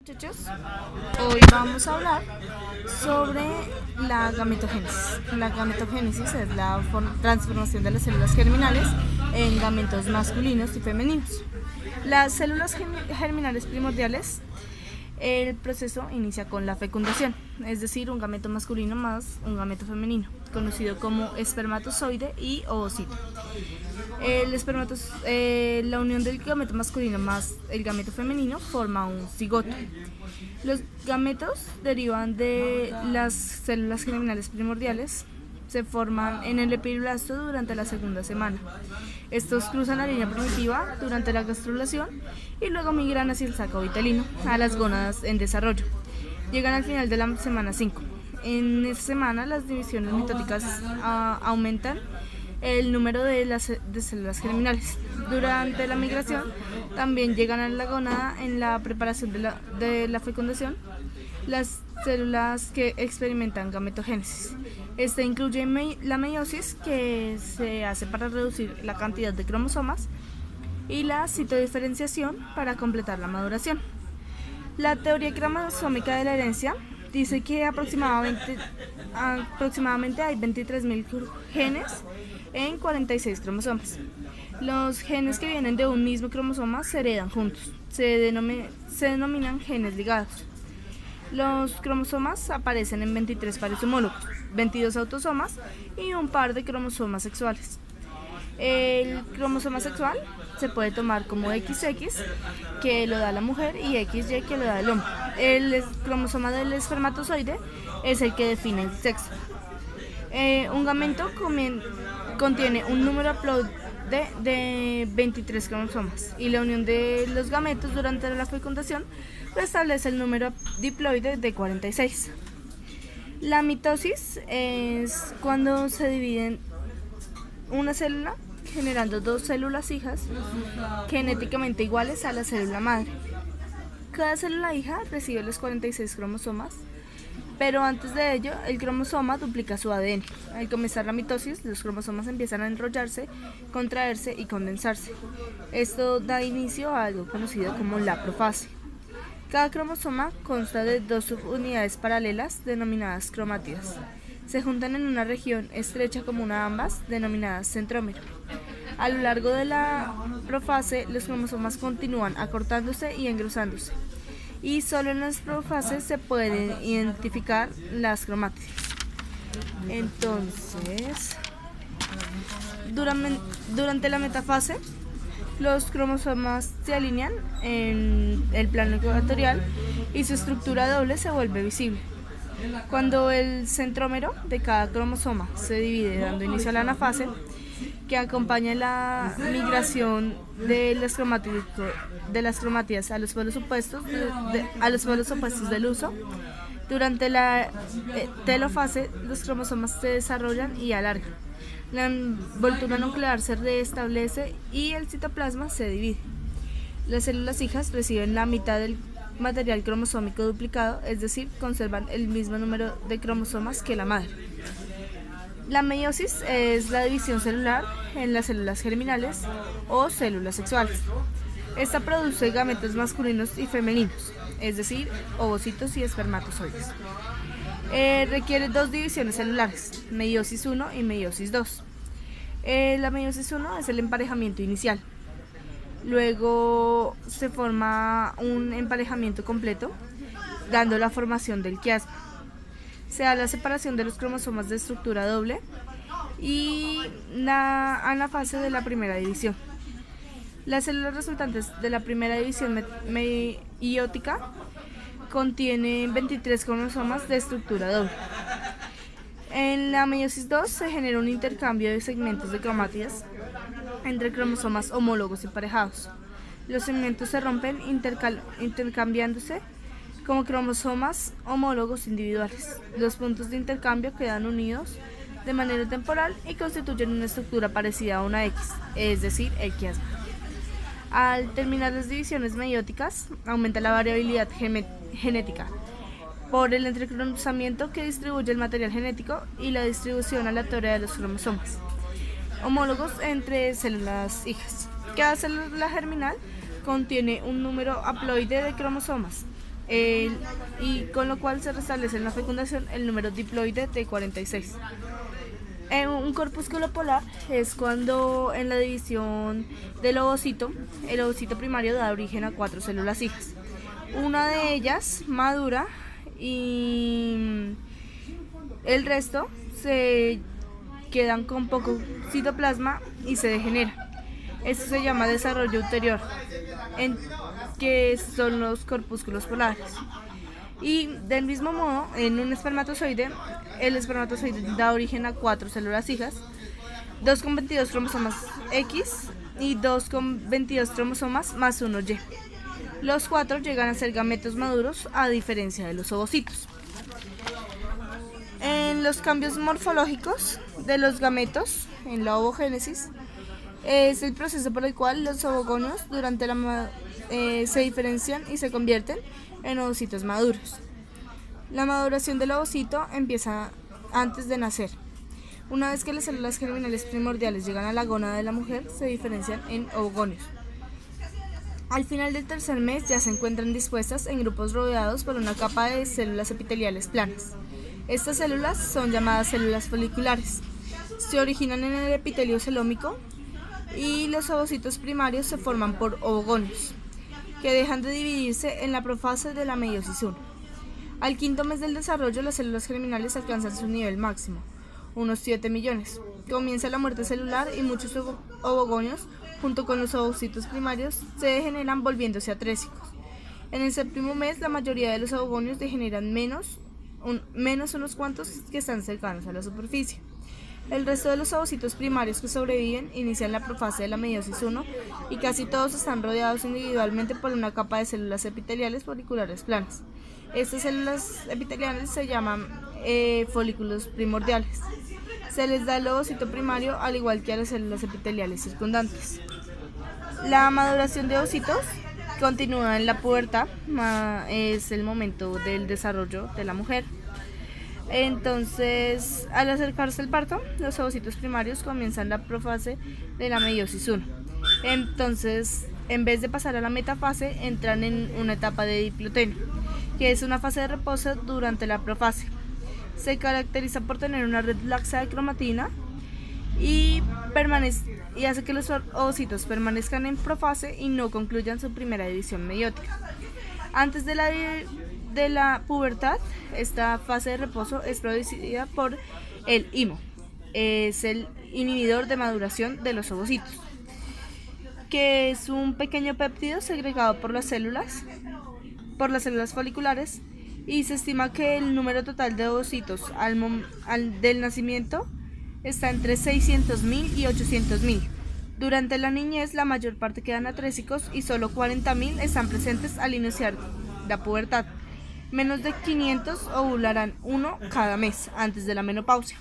Muchachos, hoy vamos a hablar sobre la gametogénesis. La gametogénesis es la transformación de las células germinales en gametos masculinos y femeninos. Las células germinales primordiales, el proceso inicia con la fecundación, es decir, un gameto masculino más un gameto femenino, conocido como espermatozoide y ovocito. La unión del gameto masculino más el gameto femenino forma un cigoto. Los gametos derivan de las células germinales primordiales, se forman en el epiblasto durante la segunda semana. Estos cruzan la línea primitiva durante la gastrulación y luego migran hacia el saco vitelino, a las gónadas en desarrollo. Llegan al final de la semana 5. En esta semana las divisiones mitóticas aumentan el número de células germinales. Durante la migración también llegan a la gónada en la preparación de la fecundación las células que experimentan gametogénesis. Esta incluye la meiosis, que se hace para reducir la cantidad de cromosomas, y la citodiferenciación para completar la maduración. La teoría cromosómica de la herencia dice que aproximadamente hay 23.000 genes en 46 cromosomas. Los genes que vienen de un mismo cromosoma se heredan juntos. Se denominan genes ligados. Los cromosomas aparecen en 23 pares homólogos, 22 autosomas y un par de cromosomas sexuales. El cromosoma sexual se puede tomar como XX, que lo da la mujer, y XY, que lo da el hombre. El cromosoma del espermatozoide es el que define el sexo. Un gameto contiene un número haploide de 23 cromosomas, y la unión de los gametos durante la fecundación restablece el número diploide de 46. La mitosis es cuando se divide una célula generando dos células hijas genéticamente iguales a la célula madre. Cada célula hija recibe los 46 cromosomas, pero antes de ello el cromosoma duplica su ADN. Al comenzar la mitosis, los cromosomas empiezan a enrollarse, contraerse y condensarse. Esto da inicio a algo conocido como la profase. Cada cromosoma consta de dos subunidades paralelas denominadas cromátidas. Se juntan en una región estrecha común a ambas, denominadas centrómero. A lo largo de la profase, los cromosomas continúan acortándose y engrosándose, y solo en las profases se pueden identificar las cromátidas. Entonces, durante la metafase, los cromosomas se alinean en el plano ecuatorial y su estructura doble se vuelve visible. Cuando el centrómero de cada cromosoma se divide, dando inicio a la anafase, que acompaña la migración de las cromátidas a los polos opuestos del uso. Durante la telofase, los cromosomas se desarrollan y alargan. La envoltura nuclear se restablece y el citoplasma se divide. Las células hijas reciben la mitad del material cromosómico duplicado, es decir, conservan el mismo número de cromosomas que la madre. La meiosis es la división celular en las células germinales o células sexuales. Esta produce gametos masculinos y femeninos, es decir, ovocitos y espermatozoides. Requiere dos divisiones celulares, meiosis 1 y meiosis 2. La meiosis 1 es el emparejamiento inicial. Luego se forma un emparejamiento completo, dando la formación del quiasma. Se da la separación de los cromosomas de estructura doble y la anafase de la primera división. Las células resultantes de la primera división meiótica contienen 23 cromosomas de estructura doble. En la meiosis 2 se genera un intercambio de segmentos de cromátidas entre cromosomas homólogos emparejados. Los segmentos se rompen intercambiándose como cromosomas homólogos individuales. Los puntos de intercambio quedan unidos de manera temporal y constituyen una estructura parecida a una X, es decir, el quiasma. Al terminar las divisiones meióticas, aumenta la variabilidad genética por el entrecruzamiento que distribuye el material genético y la distribución aleatoria de los cromosomas homólogos entre células hijas. Cada célula germinal contiene un número haploide de cromosomas. y con lo cual se restablece en la fecundación el número diploide de 46. Un corpúsculo polar es cuando en la división del ovocito, el ovocito primario da origen a 4 células hijas. Una de ellas madura y el resto se quedan con poco citoplasma y se degenera. Esto se llama desarrollo ulterior, que son los corpúsculos polares. Y del mismo modo, en un espermatozoide, el espermatozoide da origen a 4 células hijas, 2 con 22 cromosomas X y 2 con 22 cromosomas más 1 Y. Los 4 llegan a ser gametos maduros, a diferencia de los ovocitos. En los cambios morfológicos de los gametos, en la ovogénesis, es el proceso por el cual los ovogonios se diferencian y se convierten en ovocitos maduros. La maduración del ovocito empieza antes de nacer. Una vez que las células germinales primordiales llegan a la gónada de la mujer, se diferencian en ovogonios. Al final del tercer mes ya se encuentran dispuestas en grupos rodeados por una capa de células epiteliales planas. Estas células son llamadas células foliculares. Se originan en el epitelio celómico y los ovocitos primarios se forman por ovogonios, que dejan de dividirse en la profase de la meiosis 1. Al quinto mes del desarrollo, las células germinales alcanzan su nivel máximo, unos 7 millones. Comienza la muerte celular y muchos ovogonios, junto con los ovocitos primarios, se degeneran volviéndose atrésicos. En el séptimo mes, la mayoría de los ovogonios degeneran menos unos cuantos que están cercanos a la superficie. El resto de los ovocitos primarios que sobreviven inician la profase de la meiosis 1 y casi todos están rodeados individualmente por una capa de células epiteliales foliculares planas. Estas células epiteliales se llaman folículos primordiales. Se les da el ovocito primario al igual que a las células epiteliales circundantes. La maduración de ovocitos continúa en la pubertad, es el momento del desarrollo de la mujer. Entonces, al acercarse el parto, los ovocitos primarios comienzan la profase de la meiosis 1. Entonces, en vez de pasar a la metafase, entran en una etapa de diplotenio, que es una fase de reposo durante la profase. Se caracteriza por tener una red laxa de cromatina y hace que los ovocitos permanezcan en profase y no concluyan su primera división meiótica. Antes de la pubertad, esta fase de reposo es producida por el IMO, es el inhibidor de maduración de los ovocitos, que es un pequeño péptido segregado por las células foliculares, y se estima que el número total de ovocitos del nacimiento está entre 600.000 y 800.000. Durante la niñez, la mayor parte quedan atrésicos y solo 40.000 están presentes al iniciar la pubertad. Menos de 500 ovularán uno cada mes antes de la menopausia.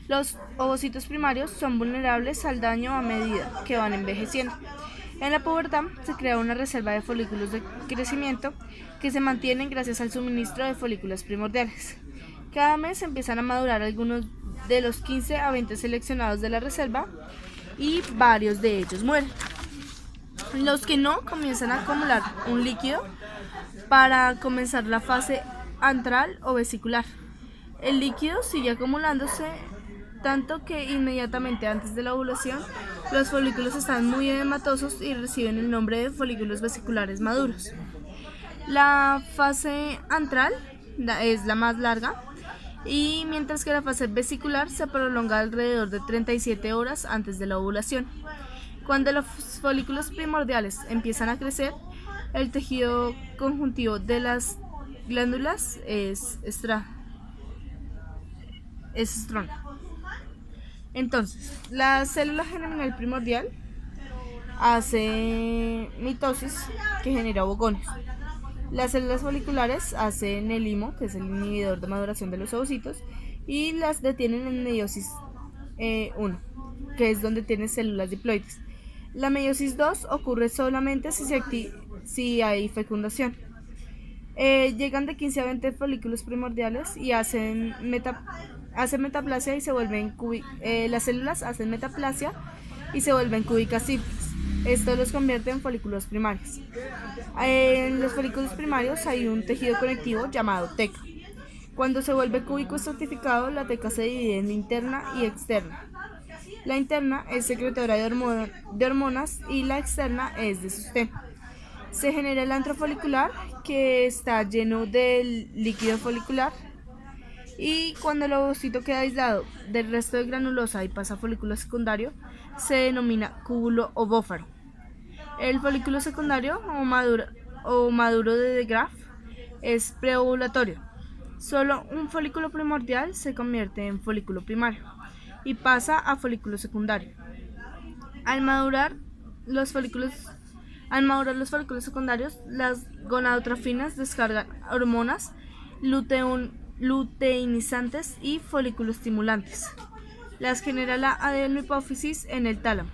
Los ovocitos primarios son vulnerables al daño a medida que van envejeciendo. En la pubertad se crea una reserva de folículos de crecimiento que se mantienen gracias al suministro de folículos primordiales. Cada mes empiezan a madurar algunos de los 15 a 20 seleccionados de la reserva y varios de ellos mueren. Los que no comienzan a acumular un líquido para comenzar la fase antral o vesicular. El líquido sigue acumulándose tanto que inmediatamente antes de la ovulación los folículos están muy edematosos y reciben el nombre de folículos vesiculares maduros. La fase antral es la más larga, y mientras que la fase vesicular se prolonga alrededor de 37 horas antes de la ovulación. Cuando los folículos primordiales empiezan a crecer, el tejido conjuntivo de las glándulas es estrona. Entonces, la célula germinal primordial hace mitosis, que genera ovogonios. Las células foliculares hacen el IMO, que es el inhibidor de maduración de los ovocitos, y las detienen en meiosis 1, que es donde tiene células diploides. La meiosis 2 ocurre solamente si hay fecundación. Llegan de 15 a 20 folículos primordiales y hacen metaplasia y se vuelven las células hacen metaplasia y se vuelven cúbicas simples. Esto los convierte en folículos primarios. En los folículos primarios hay un tejido conectivo llamado teca. Cuando se vuelve cúbico estratificado, la teca se divide en interna y externa. La interna es secretora de hormonas y la externa es de sostén. Se genera el antro folicular, que está lleno de líquido folicular, y cuando el ovocito queda aislado del resto de granulosa y pasa a folículo secundario, se denomina cúbulo ovófaro. El folículo secundario o maduro de De Graaf es preovulatorio. Solo un folículo primordial se convierte en folículo primario y pasa a folículo secundario. Al madurar los folículos secundarios, las gonadotrofinas descargan hormonas luteinizantes y foliculoestimulantes. Las genera la adenohipófisis en el tálamo.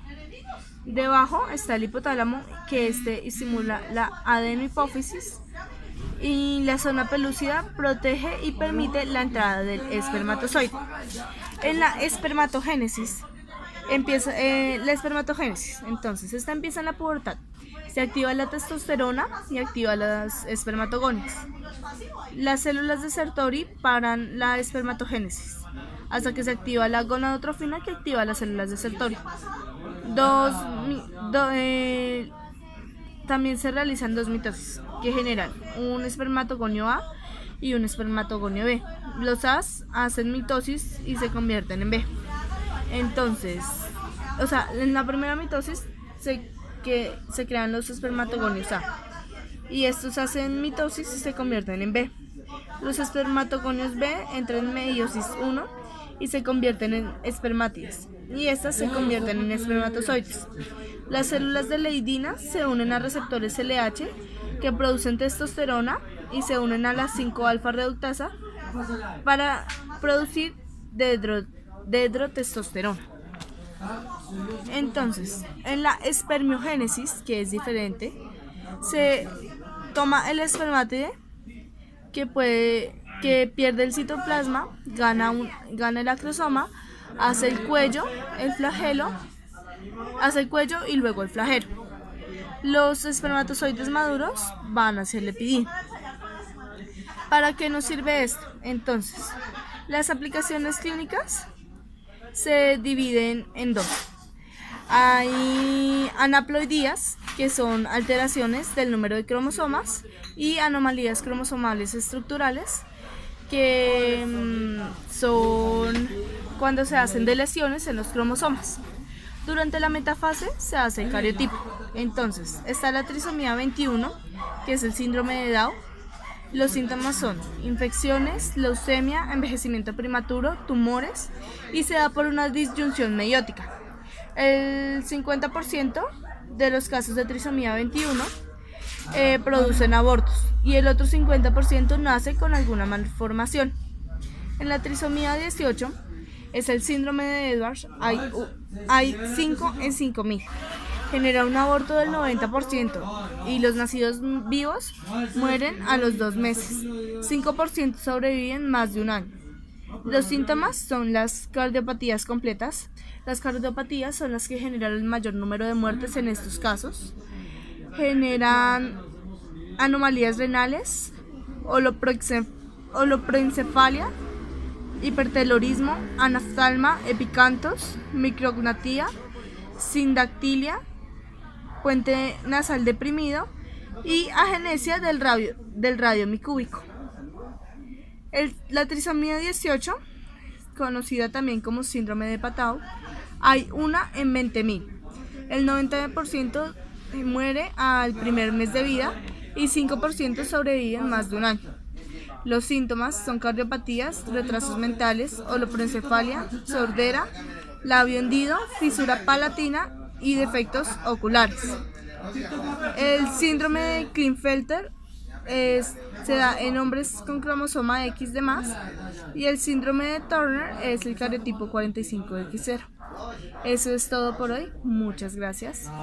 Debajo está el hipotálamo, que estimula la adenohipófisis, y la zona pelúcida protege y permite la entrada del espermatozoide. En la espermatogénesis entonces esta empieza en la pubertad. Se activa la testosterona y activa las espermatogonias. Las células de Sertoli paran la espermatogénesis hasta que se activa la gonadotrofina, que activa las células de Sertoli. También se realizan dos mitosis que generan un espermatogonio A y un espermatogonio B. Los A hacen mitosis y se convierten en B. Entonces, en la primera mitosis se crean los espermatogonios A y estos hacen mitosis y se convierten en B. Los espermatogonios B entran en meiosis 1 y se convierten en espermátides, y estas se convierten en espermatozoides. Las células de Leydig se unen a receptores LH que producen testosterona y se unen a la 5-alfa reductasa para producir dehidrotestosterona. Entonces, en la espermiogénesis, que es diferente, se toma el espermátide que pierde el citoplasma, gana el acrosoma, hace el cuello y luego el flagelo. Los espermatozoides maduros van hacia el epidídimo. ¿Para qué nos sirve esto? Entonces, las aplicaciones clínicas se dividen en dos. Hay anaploidías, que son alteraciones del número de cromosomas, y anomalías cromosomales estructurales, que son cuando se hacen deleciones en los cromosomas. Durante la metafase se hace el cariotipo. Entonces, está la trisomía 21, que es el síndrome de Down. Los síntomas son infecciones, leucemia, envejecimiento prematuro, tumores, y se da por una disyunción meiótica. El 50% de los casos de trisomía 21 producen abortos, y el otro 50% nace con alguna malformación. En la trisomía 18 es el síndrome de Edwards, hay 5 en 5.000. Genera un aborto del 90% y los nacidos vivos mueren a los 2 meses. 5% sobreviven más de un año. Los síntomas son las cardiopatías completas. Las cardiopatías son las que generan el mayor número de muertes en estos casos. Generan anomalías renales, holoproencefalia, hipertelorismo, anaftalma, epicantos, micrognatía, sindactilia, puente nasal deprimido y agenesia del radio micúbico. La trisomía 18, conocida también como síndrome de Patau, hay una en 20.000. El 90% muere al primer mes de vida y 5% sobreviven más de un año. Los síntomas son cardiopatías, retrasos mentales, holoproencefalia, sordera, labio hendido, fisura palatina y defectos oculares. El síndrome de Klinefelter se da en hombres con cromosoma X de más, y el síndrome de Turner es el cariotipo 45X0. Eso es todo por hoy. Muchas gracias.